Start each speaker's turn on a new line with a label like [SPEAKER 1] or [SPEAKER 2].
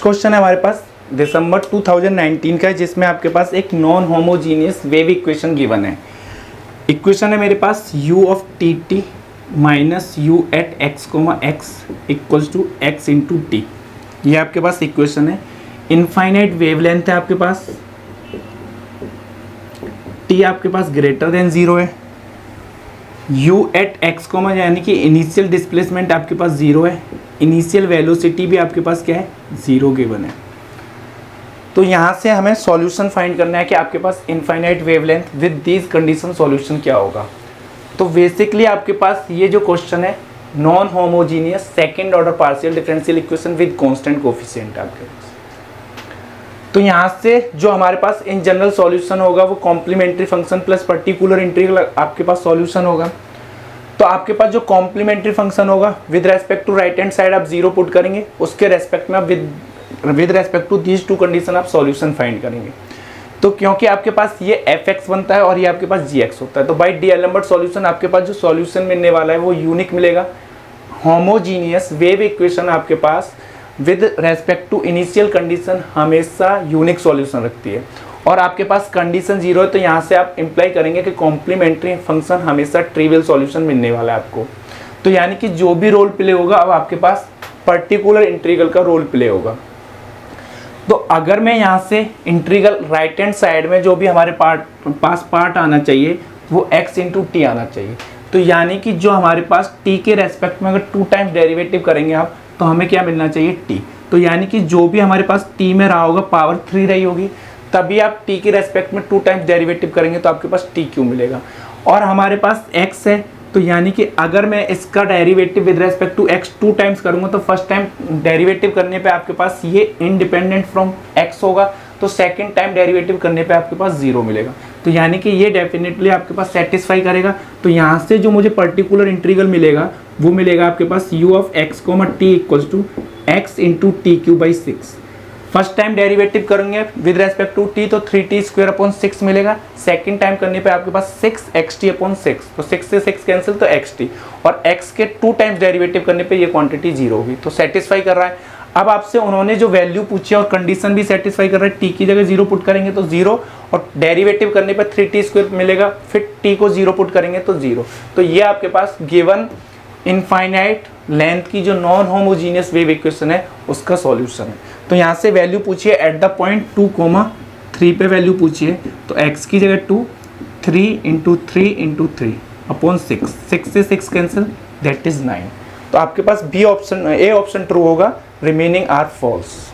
[SPEAKER 1] Question है हमारे पास दिसंबर 2019 का है, जिसमें आपके पास एक non homogeneous wave equation given है। इक्वेशन है मेरे पास u of t t minus u at x comma x equals to x into t. ये आपके पास इक्वेशन है। इनफाइनाइट वेवलेंथ है आपके पास, t आपके पास ग्रेटर देन 0 है, u एट एक्स कोमा यानी कि इनिशियल डिस्प्लेसमेंट आपके पास 0 है, इनिशियल वेलोसिटी भी आपके पास क्या है 0 गिवन है। तो यहाँ से हमें सॉल्यूशन फाइंड करना है कि आपके पास infinite wavelength with these condition solution क्या होगा। तो बेसिकली आपके पास ये जो क्वेश्चन है non homogeneous second order partial differential equation with constant coefficient आपके पास। तो यहाँ से जो हमारे पास इन जनरल सॉल्यूशन होगा वो complementary function plus particular integral आपके पास सॉल्यूशन होगा। तो आपके पास जो कॉम्प्लीमेंट्री फंक्शन होगा with respect to right hand side आप 0 पुट करेंगे, उसके रेस्पेक्ट में आप with respect to these two condition आप सॉल्यूशन फाइंड करेंगे। तो क्योंकि आपके पास ये fx बनता है और ये आपके पास gx होता है, तो बाय डीएलएम्बर्ट सॉल्यूशन आपके पास जो सॉल्यूशन मिलने वाला है वो यूनिक मिलेगा। होमोजीनियस वेव इक्वेशन आपके पास with respect to initial condition हमेशा यूनिक सॉल्यूशन रखती है, और आपके पास कंडीशन 0 है, तो यहाँ से आप इंप्लाई करेंगे कि कॉम्प्लीमेंट्री फंक्शन हमेशा ट्रिवियल सॉल्यूशन मिलने वाला है आपको। तो यानी कि जो भी रोल प्ले होगा अब आपके पास पर्टिकुलर इंटीग्रल का रोल प्ले होगा। तो अगर मैं यहाँ से इंटीग्रल राइट हैंड साइड में जो भी हमारे पार्ट आना चाहिए वो x इंटू टी आना चाहिए। तो यानी कि जो हमारे पास t के रेस्पेक्ट में अगर 2 टाइम्स डेरिवेटिव करेंगे आप तो हमें क्या मिलना चाहिए t। तो यानी कि जो भी हमारे पास t में रहा होगा पावर 3 रही होगी, तभी आप t के रेस्पेक्ट में 2 टाइम्स डेरिवेटिव करेंगे तो आपके पास t क्यों मिलेगा। और हमारे पास x है, तो यानी कि अगर मैं इसका derivative with respect to x 2 times करूंगा तो फर्स्ट टाइम डेरिवेटिव करने पे आपके पास ये इंडिपेंडेंट फ्रॉम x होगा, तो सेकंड टाइम डेरिवेटिव करने पे आपके पास 0 मिलेगा। तो यानी कि ये डेफिनेटली आपके पास सेटिस्फाई करेगा। तो यहाँ से जो मुझे पर्टिकुलर इंटीग्रल मिलेगा वो मिलेगा आपके पास u of x comma t equals to x into t cube by 6। First time derivative करेंगे विद रेस्पेक्ट टू t तो 3t स्क्वायर अपॉन 6 मिलेगा। सेकंड टाइम करने पे आपके पास 6xt अपॉन 6, तो 6 से 6 कैंसिल तो xt, और x के 2 टाइम्स डेरिवेटिव करने पे ये क्वांटिटी 0 होगी। तो सेटिस्फाई कर रहा है। अब आपसे उन्होंने जो वैल्यू पूछी और कंडीशन भी सेटिस्फाई कर रहा है, t की जगह 0 पुट करेंगे तो 0, और डेरिवेटिव करने पे 3t स्क्वायर मिलेगा, फिर t को 0 पुट करेंगे तो 0। तो ये आपके पास गिवन इनफाइनाइट लेंथ की जो नॉन होमोजीनियस वेव इक्वेशन है उसका सॉल्यूशन है। तो यहाँ से वैल्यू पूछिए एट द पॉइंट 2,3 पे वैल्यू पूछिए, तो x की जगह 2, 3 इंटू 3 इंटू 3 अपॉन 6, 6 से 6 कैंसिल दैट इज 9। तो आपके पास B option, A option true होगा, रिमेनिंग आर फॉल्स।